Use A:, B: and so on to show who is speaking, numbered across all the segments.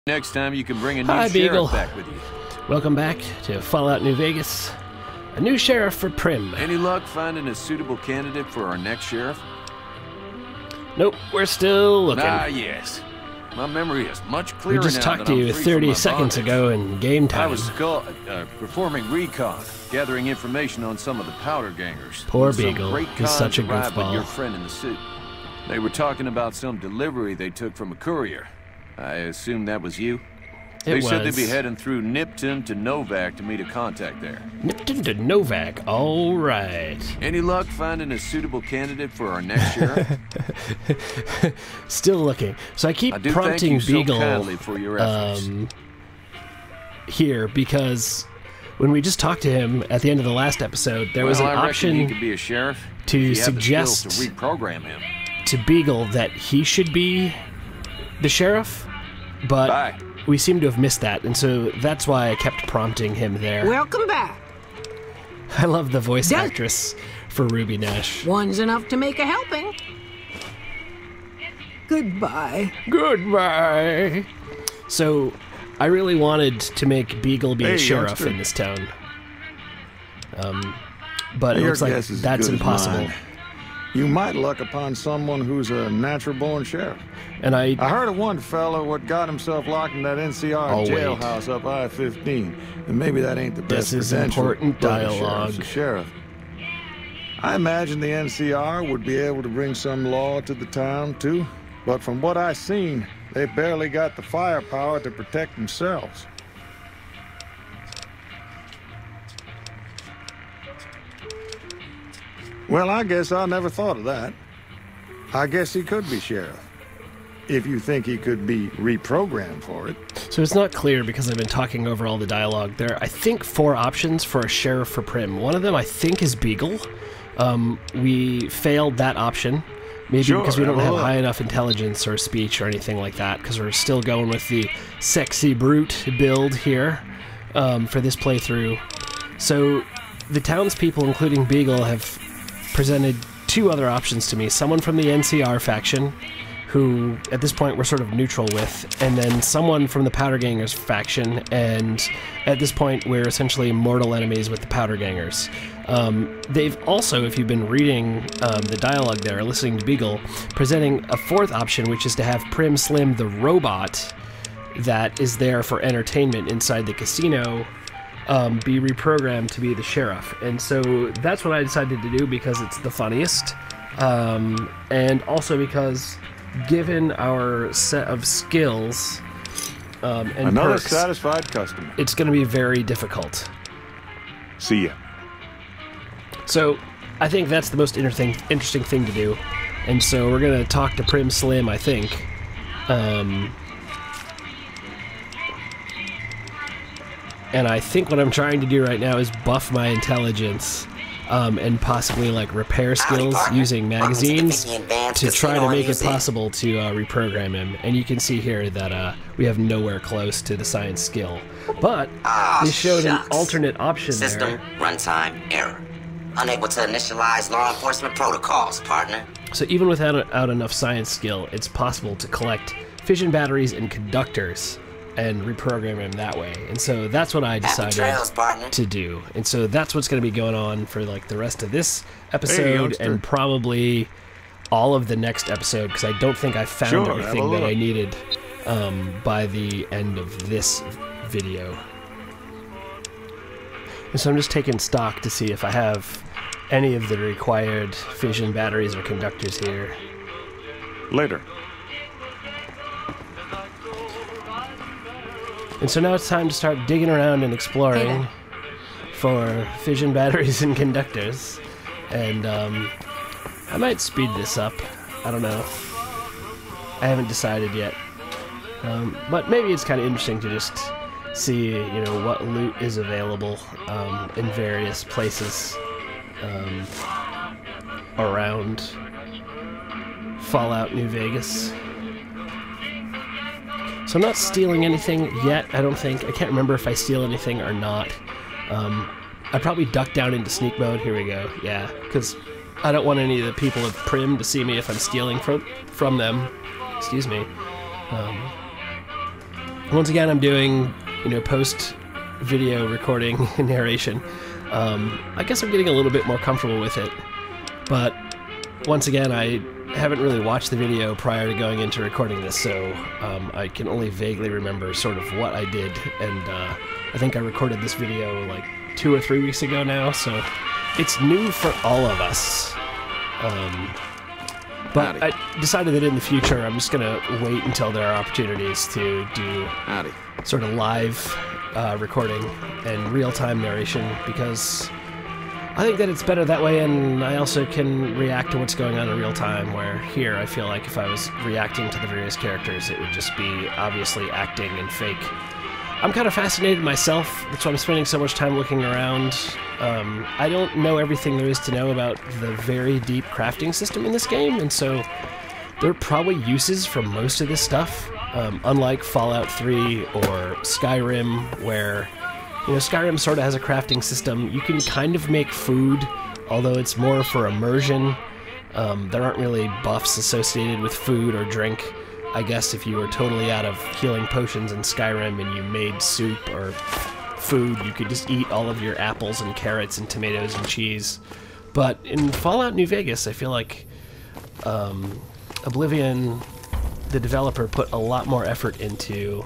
A: Next time you can bring a new
B: Hi, Beagle.
A: sheriff back with you.
B: Welcome back to Fallout New Vegas. A new sheriff for Primm.
A: Any luck finding a suitable candidate for our next sheriff?
B: Nope, we're still looking.
A: Ah, yes. My memory is much
B: We
A: clearer
B: just
A: now
B: talked
A: that
B: to
A: I'm
B: you
A: free
B: 30
A: from my
B: seconds
A: bondage.
B: ago in game
A: I
B: time.
A: was performing recon, gathering information on some of the powder gangers.
B: Poor
A: Some
B: Beagle.
A: great
B: He's such a
A: cons arrived with
B: goofball.
A: your friend in the suit. They were talking about some delivery they took from a courier. I assume that was you? They said they'd be heading through Nipton to Novak to meet a contact there.
B: Nipton to Novak, all right.
A: Any luck finding a suitable candidate for our next sheriff?
B: Still looking. So I keep
A: I do
B: prompting
A: thank you
B: Beagle
A: so kindly for your efforts.
B: here because when we just talked to him at the end of the last episode, there was an
A: I reckon
B: option
A: he could be a sheriff
B: to
A: if you have the
B: suggest
A: skills to reprogram him.
B: to Beagle that he should be the sheriff, but
A: Bye.
B: we seem to have missed that, and so that's why I kept prompting him there.
C: Welcome back.
B: I love the voice
C: Yes.
B: actress for Ruby Nash.
C: One's enough to make a helping. Goodbye.
B: Goodbye. So, I really wanted to make Beagle be
D: Hey,
B: the sheriff
D: youngster.
B: in this town. But it
D: Your
B: looks like
D: guess is as
B: that's
D: good as
B: impossible.
D: mine. You might luck upon someone who's a natural-born sheriff.
B: And I
D: I heard of one fellow what got himself locked in that NCR
B: Oh, wait.
D: jailhouse up I-15, and maybe that ain't the best
B: This is
D: credential,
B: important
D: but a
B: dialogue.
D: sheriff's a sheriff. I imagine the NCR would be able to bring some law to the town too, but from what I've seen, they barely got the firepower to protect themselves. Well, I guess I never thought of that. I guess he could be sheriff. If you think he could be reprogrammed for it.
B: So it's not clear because I've been talking over all the dialogue. There are, I think, 4 options for a sheriff for Primm. One of them, I think, is Beagle. We failed that option. Maybe
D: Sure,
B: because we don't
D: have a
B: have
D: look.
B: high enough intelligence or speech or anything like that, because we're still going with the sexy brute build here for this playthrough. So the townspeople, including Beagle, have presented 2 other options to me. Someone from the NCR faction, who at this point we're sort of neutral with, and then someone from the Powder Gangers faction, and at this point we're essentially mortal enemies with the Powder Gangers. They've also, if you've been reading the dialogue there, listening to Beagle, presenting a 4th option, which is to have Primm Slim, the robot that is there for entertainment inside the casino, be reprogrammed to be the sheriff. And so that's what I decided to do because it's the funniest, and also because given our set of skills and
D: Another
B: perks,
D: satisfied customer.
B: it's going to be very difficult.
D: See ya.
B: So I think that's the most interesting thing to do. And so we're going to talk to Primm Slim, I think. And I think what I'm trying to do right now is buff my intelligence and possibly like repair skills using magazines to try to make it possible to reprogram him. And you can see here that we have nowhere close to the science skill. But they showed an alternate option
E: System
B: there.
E: runtime error. Unable to initialize law enforcement protocols, partner.
B: So even without enough science skill, it's possible to collect fission batteries and conductors and reprogram him that way. And so that's what I decided
E: trails, partner.
B: to do. And so that's what's going to be going on for like the rest of this episode
D: youngster.
B: and probably all of the next episode, because I don't think I found
D: Sure, have a
B: everything that I
D: look.
B: needed by the end of this video. And so I'm just taking stock to see if I have any of the required fission batteries or conductors here.
D: Later.
B: And so now it's time to start digging around and exploring for fission batteries and conductors. And I might speed this up. I don't know. I haven't decided yet. But maybe it's kind of interesting to just see, you know, what loot is available in various places around Fallout New Vegas. So I'm not stealing anything yet, I don't think. I can't remember if I steal anything or not. I probably duck down into sneak mode. Here we go. Yeah, because I don't want any of the people of Primm to see me if I'm stealing from them. Excuse me. Once again, I'm doing, post-video recording and narration. I guess I'm getting a little bit more comfortable with it. But once again, I haven't really watched the video prior to going into recording this, so I can only vaguely remember sort of what I did. And I think I recorded this video like 2 or 3 weeks ago now, so it's new for all of us. But I decided that in the future, I'm just going to wait until there are opportunities to do sort of live recording and real-time narration, because I think that it's better that way, and I also can react to what's going on in real time, where here I feel like if I was reacting to the various characters, it would just be obviously acting and fake. I'm kind of fascinated myself. That's why I'm spending so much time looking around. I don't know everything there is to know about the very deep crafting system in this game, and so there are probably uses for most of this stuff, unlike Fallout 3 or Skyrim, where Skyrim sort of has a crafting system. You can kind of make food, although it's more for immersion. There aren't really buffs associated with food or drink. I guess if you were totally out of healing potions in Skyrim and you made soup or food, you could just eat all of your apples and carrots and tomatoes and cheese. But in Fallout New Vegas, I feel like Oblivion, the developer, put a lot more effort into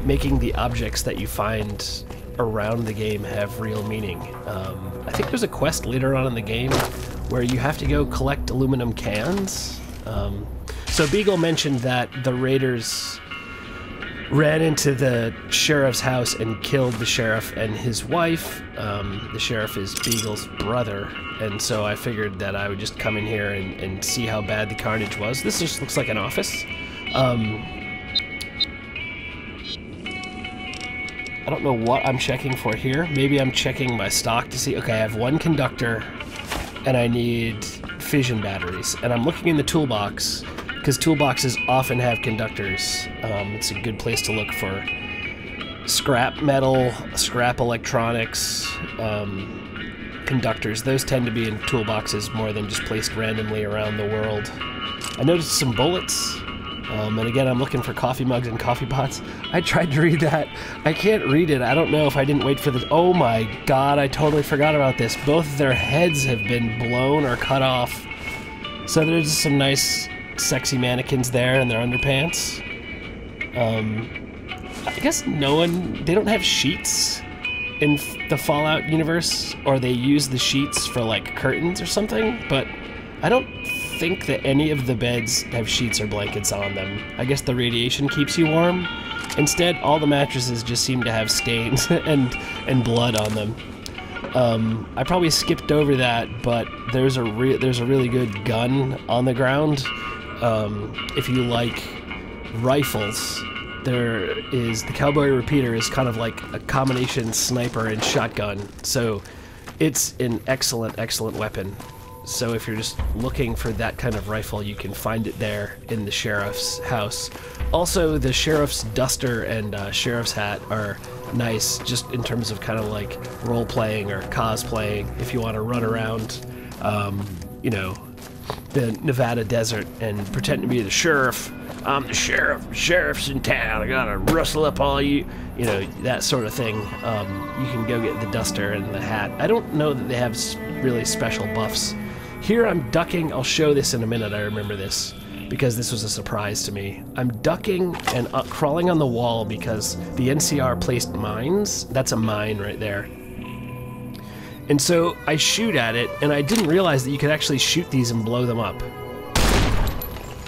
B: making the objects that you find around the game have real meaning. I think there's a quest later on in the game where you have to go collect aluminum cans. So Beagle mentioned that the raiders ran into the sheriff's house and killed the sheriff and his wife. The sheriff is Beagle's brother, and so I figured that I would just come in here and see how bad the carnage was. This just looks like an office. I don't know what I'm checking for here. Maybe I'm checking my stock to see. Okay, I have 1 conductor, and I need fission batteries. And I'm looking in the toolbox, because toolboxes often have conductors. It's a good place to look for scrap metal, scrap electronics, conductors. Those tend to be in toolboxes more than just placed randomly around the world. I noticed some bullets. And again, I'm looking for coffee mugs and coffee pots. I tried to read that. I can't read it. I don't know if I didn't wait for this. Oh my god, I totally forgot about this. Both of their heads have been blown or cut off. So there's some nice, sexy mannequins there in their underpants. I guess they don't have sheets in the Fallout universe, or they use the sheets for like curtains or something, but I don't think that any of the beds have sheets or blankets on them. I guess the radiation keeps you warm. Instead, all the mattresses just seem to have stains and blood on them. I probably skipped over that, but there's a really good gun on the ground. If you like rifles, there is the Cowboy Repeater is kind of like a combination sniper and shotgun, so it's an excellent weapon. So if you're just looking for that kind of rifle, you can find it there in the sheriff's house. Also, the sheriff's duster and sheriff's hat are nice, just in terms of kind of like role-playing or cosplaying. If you want to run around, the Nevada desert and pretend to be the sheriff. I'm the sheriff. The sheriff's in town. I gotta rustle up all you. That sort of thing. You can go get the duster and the hat. I don't know that they have really special buffs. Here I'm ducking. I'll show this in a minute. I remember this because this was a surprise to me. I'm ducking and crawling on the wall because the NCR placed mines. That's a mine right there. And so I shoot at it, and I didn't realize that you could actually shoot these and blow them up.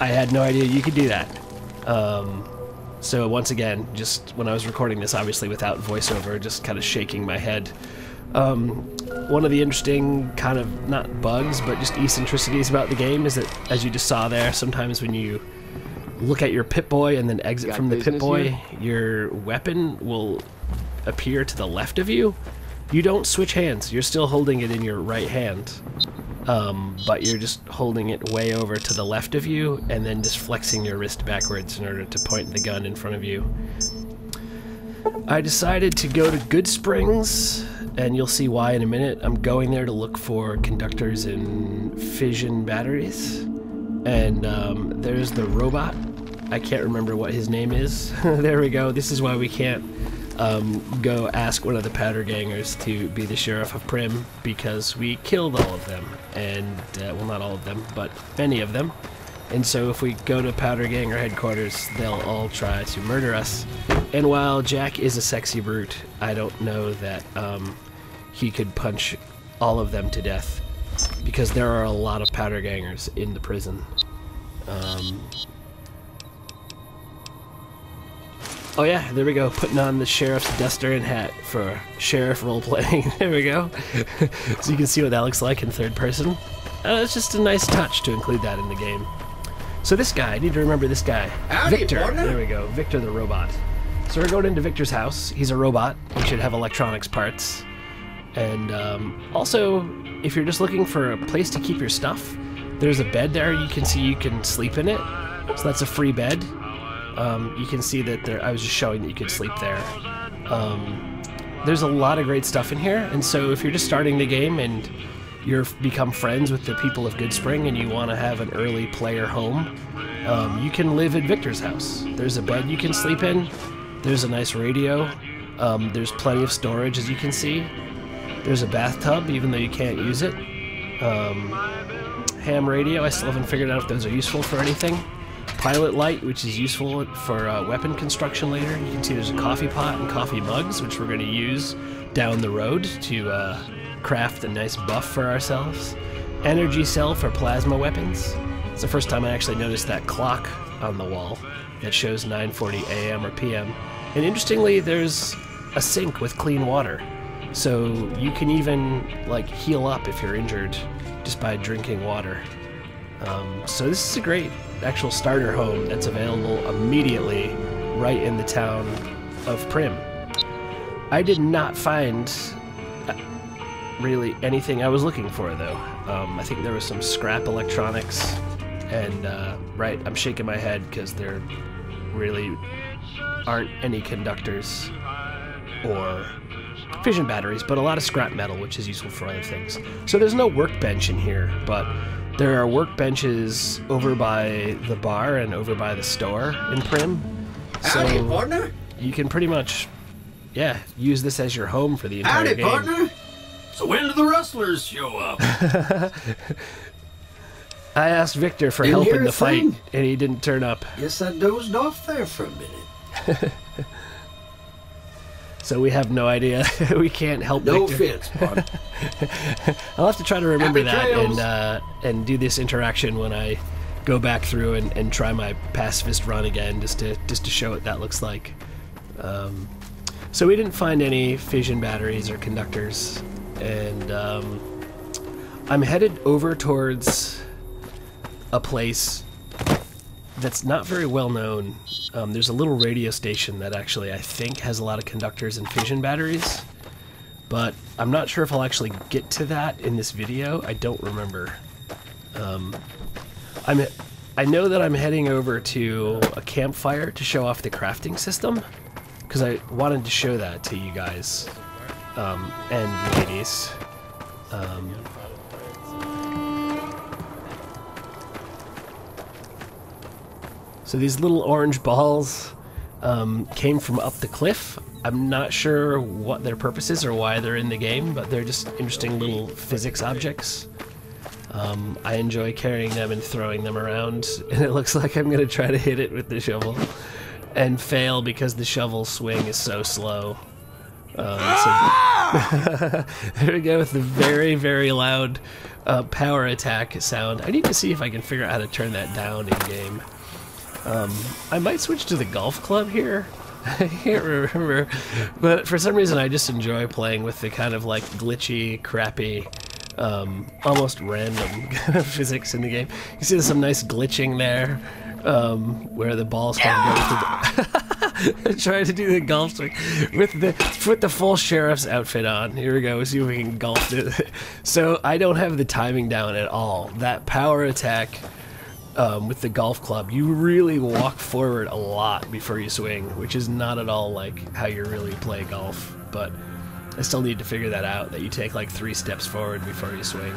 B: I had no idea you could do that. So once again, just when I was recording this, obviously without voiceover, just kind of shaking my head. One of the interesting kind of, not bugs, but just eccentricities about the game is that, as you just saw there, sometimes when you look at your Pip-Boy and then exit from the Pip-Boy, your weapon will appear to the left of you. You don't switch hands. You're still holding it in your right hand, but you're just holding it way over to the left of you and then just flexing your wrist backwards in order to point the gun in front of you. I decided to go to Good Springs, and you'll see why in a minute. I'm going there to look for conductors and fission batteries. And there's the robot I can't remember what his name is. There we go. This is why we can't go ask one of the powder gangers to be the sheriff of Primm, because we killed all of them, and well, not all of them, but many of them. And so if we go to powder ganger headquarters, they'll all try to murder us. And while Jack is a sexy brute, I don't know that he could punch all of them to death, because there are a lot of powder gangers in the prison. Oh yeah, there we go, putting on the sheriff's duster and hat for sheriff role-playing. There we go. So you can see what that looks like in third person. It's just a nice touch to include that in the game. So this guy, I need to remember this guy.
F: Howdy,
B: Victor,
F: partner.
B: there we go, Victor the robot. So we're going into Victor's house. He's a robot. He should have electronics parts. And also, if you're just looking for a place to keep your stuff, there's a bed there. You can see you can sleep in it. So that's a free bed. You can see that there, I was just showing that you could sleep there. There's a lot of great stuff in here, and so if you're just starting the game and you've become friends with the people of Goodspring and you want to have an early player home, you can live at Victor's house. There's a bed you can sleep in. There's a nice radio. There's plenty of storage, as you can see. There's a bathtub, even though you can't use it. Ham radio, I still haven't figured out if those are useful for anything. Pilot light, which is useful for weapon construction later. You can see there's a coffee pot and coffee mugs, which we're going to use down the road to craft a nice buff for ourselves. Energy cell for plasma weapons. It's the first time I actually noticed that clock on the wall that shows 9:40 a.m. or p.m. And interestingly, there's a sink with clean water. So you can even like heal up if you're injured just by drinking water. So this is a great actual starter home that's available immediately right in the town of Primm. I did not find really anything I was looking for though. I think there was some scrap electronics, and right, I'm shaking my head because there really aren't any conductors or fission batteries, but a lot of scrap metal, which is useful for other things. So there's no workbench in here, but there are workbenches over by the bar and over by the store in Primm. So
F: Howdy, partner.
B: you can pretty much, yeah, use this as your home for the entire
F: Howdy,
B: game.
F: partner. So when do the rustlers show up?
B: I asked Victor for
F: Didn't
B: help
F: hear
B: in the
F: a
B: fight,
F: thing.
B: and he didn't turn up.
F: Guess I dozed off there for a minute.
B: So we have no idea. We can't help
F: No
B: Victor.
F: offense, partner.
B: I'll have to try to remember
F: Happy trails.
B: that and do this interaction when I go back through and try my pacifist run again, just to show what that looks like. So we didn't find any fission batteries or conductors, and I'm headed over towards a place that's not very well known. There's a little radio station that actually I think has a lot of conductors and fission batteries, but I'm not sure if I'll actually get to that in this video. I don't remember. I know that I'm heading over to a campfire to show off the crafting system, because I wanted to show that to you guys and ladies. So these little orange balls came from up the cliff. I'm not sure what their purpose is or why they're in the game, but they're just interesting little physics objects. I enjoy carrying them and throwing them around, and it looks like I'm going to try to hit it with the shovel and fail because the shovel swing is so slow. There we go with the very, very loud power attack sound. I need to see if I can figure out how to turn that down in-game. I might switch to the golf club here. I can't remember, but for some reason I just enjoy playing with the kind of like glitchy, crappy, almost random physics in the game. You see there's some nice glitching there, where the ball's kind of goes to try to do the golf swing with the full sheriff's outfit on. Here we go. We'll see if we can golf it. So I don't have the timing down at all. That power attack. With the golf club, you really walk forward a lot before you swing, which is not at all like how you really play golf, but I still need to figure that out, that you take like 3 steps forward before you swing.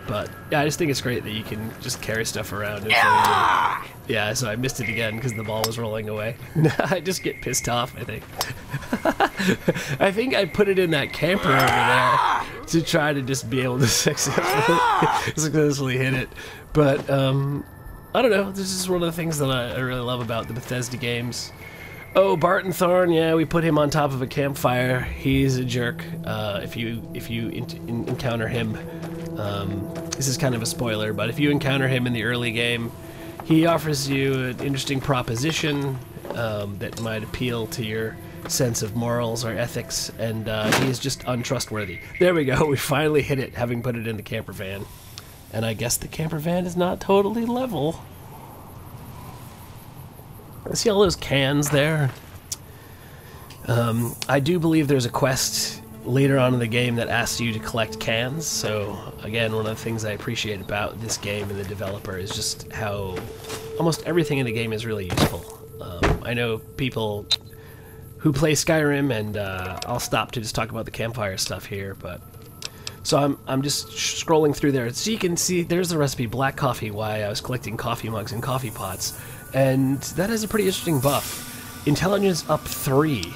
B: But yeah, I just think it's great that you can just carry stuff around. Yeah, so I missed it again because the ball was rolling away. I just get pissed off, I think. I think I put it in that camper over there to try to just be able to successfully hit it. But I don't know, this is one of the things that I really love about the Bethesda games. Oh, Barton Thorne, yeah, we put him on top of a campfire. He's a jerk. If you encounter him, this is kind of a spoiler, but if you encounter him in the early game, he offers you an interesting proposition that might appeal to your sense of morals or ethics, and he is just untrustworthy. There we go, we finally hit it, having put it in the camper van. And I guess the camper van is not totally level. I see all those cans there. I do believe there's a quest later on in the game that asks you to collect cans, so again, one of the things I appreciate about this game and the developer is just how almost everything in the game is really useful. I know people who play Skyrim, and I'll stop to just talk about the campfire stuff here, but so I'm just scrolling through there, so you can see there's the recipe, black coffee, why I was collecting coffee mugs and coffee pots, and that has a pretty interesting buff. Intelligence up 3.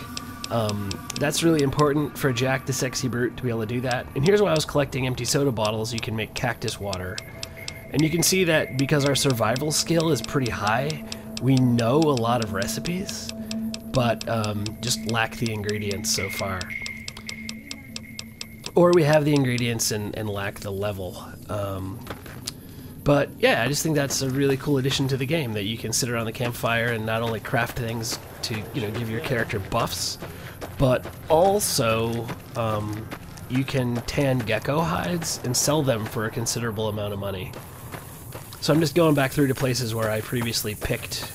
B: That's really important for Jack the Sexy Brute to be able to do that. And here's why I was collecting empty soda bottles. You can make cactus water. And you can see that because our survival skill is pretty high, we know a lot of recipes, but just lack the ingredients so far. Or we have the ingredients and lack the level. But yeah, I just think that's a really cool addition to the game, that you can sit around the campfire and not only craft things to, you know, give your character buffs, but also you can tan gecko hides and sell them for a considerable amount of money. So I'm just going back through to places where I previously picked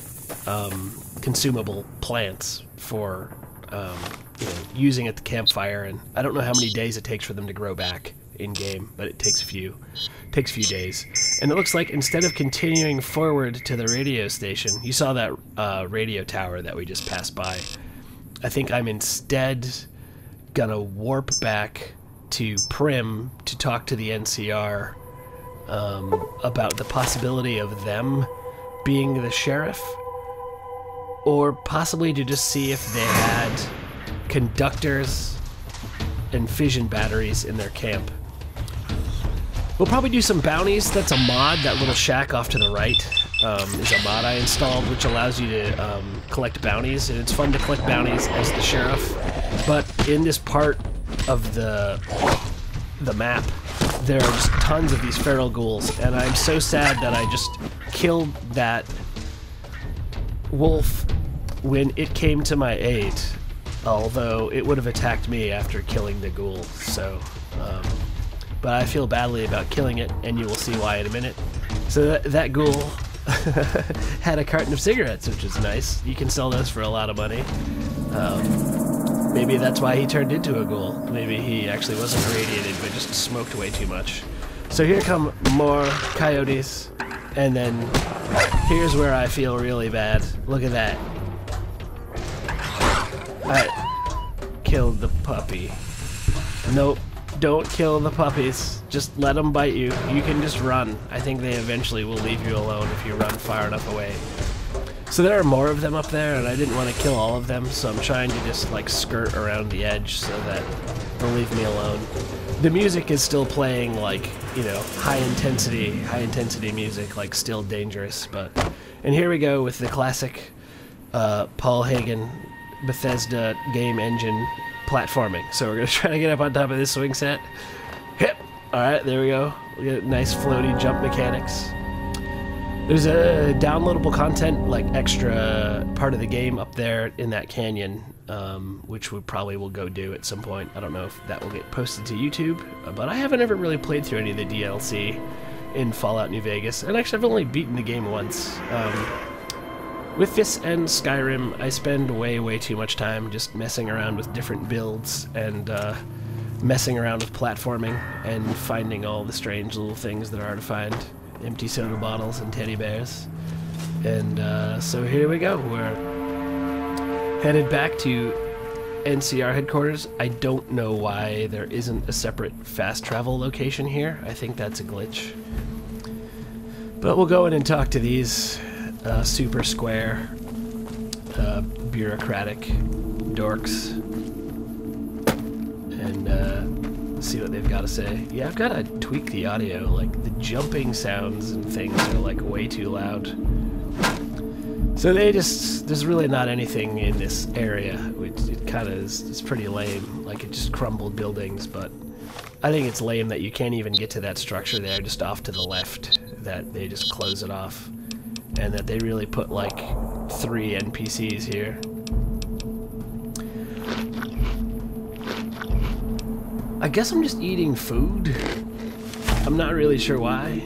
B: consumable plants for you know, using at the campfire, and I don't know how many days it takes for them to grow back in game, but it takes a few days. And it looks like instead of continuing forward to the radio station, you saw that radio tower that we just passed by. I think I'm instead gonna warp back to Primm to talk to the NCR about the possibility of them being the sheriff, or possibly to just see if they had conductors and fission batteries in their camp. We'll probably do some bounties. That's a mod. That little shack off to the right is a mod I installed, which allows you to collect bounties, and it's fun to collect bounties as the sheriff. But in this part of the map, there are just tons of these feral ghouls, and I'm so sad that I just killed that wolf when it came to my aid, although it would have attacked me after killing the ghoul. So but I feel badly about killing it, and you will see why in a minute. So that ghoul had a carton of cigarettes, which is nice. You can sell those for a lot of money. Maybe that's why he turned into a ghoul. Maybe he actually wasn't irradiated, but just smoked way too much. So here come more coyotes, and then here's where I feel really bad. Look at that. I killed the puppy. Nope. Don't kill the puppies. Just let them bite you. You can just run. I think they eventually will leave you alone if you run far enough away. So there are more of them up there, and I didn't want to kill all of them, so I'm trying to just like skirt around the edge so that they'll leave me alone. The music is still playing, like, you know, high intensity music, like Still Dangerous. And here we go with the classic Paul Hagen Bethesda game engine platforming. So we're gonna try to get up on top of this swing set. Hip. All right, there we go. We get nice floaty jump mechanics. There's a downloadable content, like extra part of the game up there in that canyon, which we probably will go do at some point. I don't know if that will get posted to YouTube, but I haven't ever really played through any of the DLC in Fallout New Vegas, and actually I've only beaten the game once. With this and Skyrim, I spend way too much time just messing around with different builds and messing around with platforming and finding all the strange little things that are to find. Empty soda bottles and teddy bears. And so here we go. We're headed back to NCR headquarters. I don't know why there isn't a separate fast travel location here. I think that's a glitch. But we'll go in and talk to these super square, bureaucratic dorks and see what they've got to say. Yeah, I've got to tweak the audio. Like, the jumping sounds and things are, like, way too loud. So there's really not anything in this area, which it kind of is, it's pretty lame. Like, it just crumbled buildings, but I think it's lame that you can't even get to that structure there just off to the left, that they just close it off, and that they really put, like, 3 NPCs here. I guess I'm just eating food. I'm not really sure why.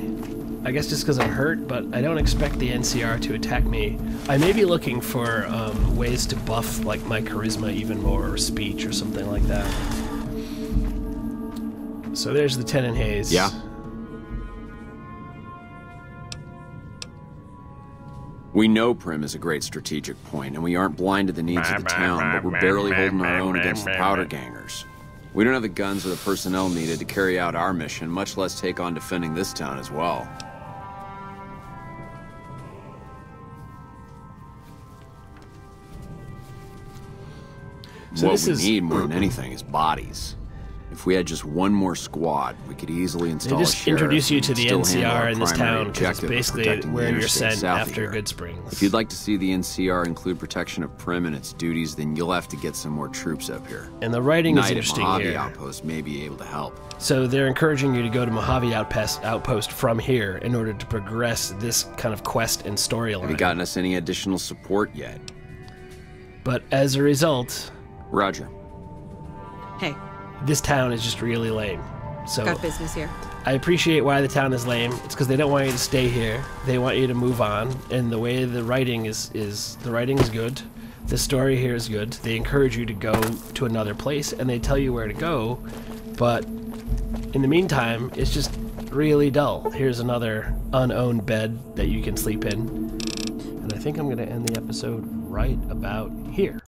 B: I guess just because I'm hurt, but I don't expect the NCR to attack me. I may be looking for ways to buff like my charisma even more, or speech, or something like that. So there's Lieutenant Hayes.
G: Yeah? We know Primm is a great strategic point, and we aren't blind to the needs of the town, but we're barely holding our own against the powder gangers. We don't have the guns or the personnel needed to carry out our mission, much less take on defending this town as well.
B: So
G: what we need more than anything is bodies. If we had just one more squad, we could easily install a sheriff.
B: They just introduce you to the NCR in this town, because it's basically where you're sent after Good Springs.
G: If you'd like to see the NCR include protection of Primm and its duties, then you'll have to get some more troops up here.
B: And the writing is interesting
G: Mojave
B: here.
G: Outpost may be able to help.
B: So they're encouraging you to go to Mojave Outpost from here in order to progress this kind of quest and storyline.
G: Have you gotten us any additional support yet?
B: But as a result...
G: Roger.
C: Hey,
B: this town is just really lame. So
C: got business here.
B: I appreciate why the town is lame. It's because they don't want you to stay here. They want you to move on. And the way the writing is the writing is good. The story here is good. They encourage you to go to another place, and they tell you where to go. But in the meantime, it's just really dull. Here's another unowned bed that you can sleep in. And I think I'm going to end the episode right about here.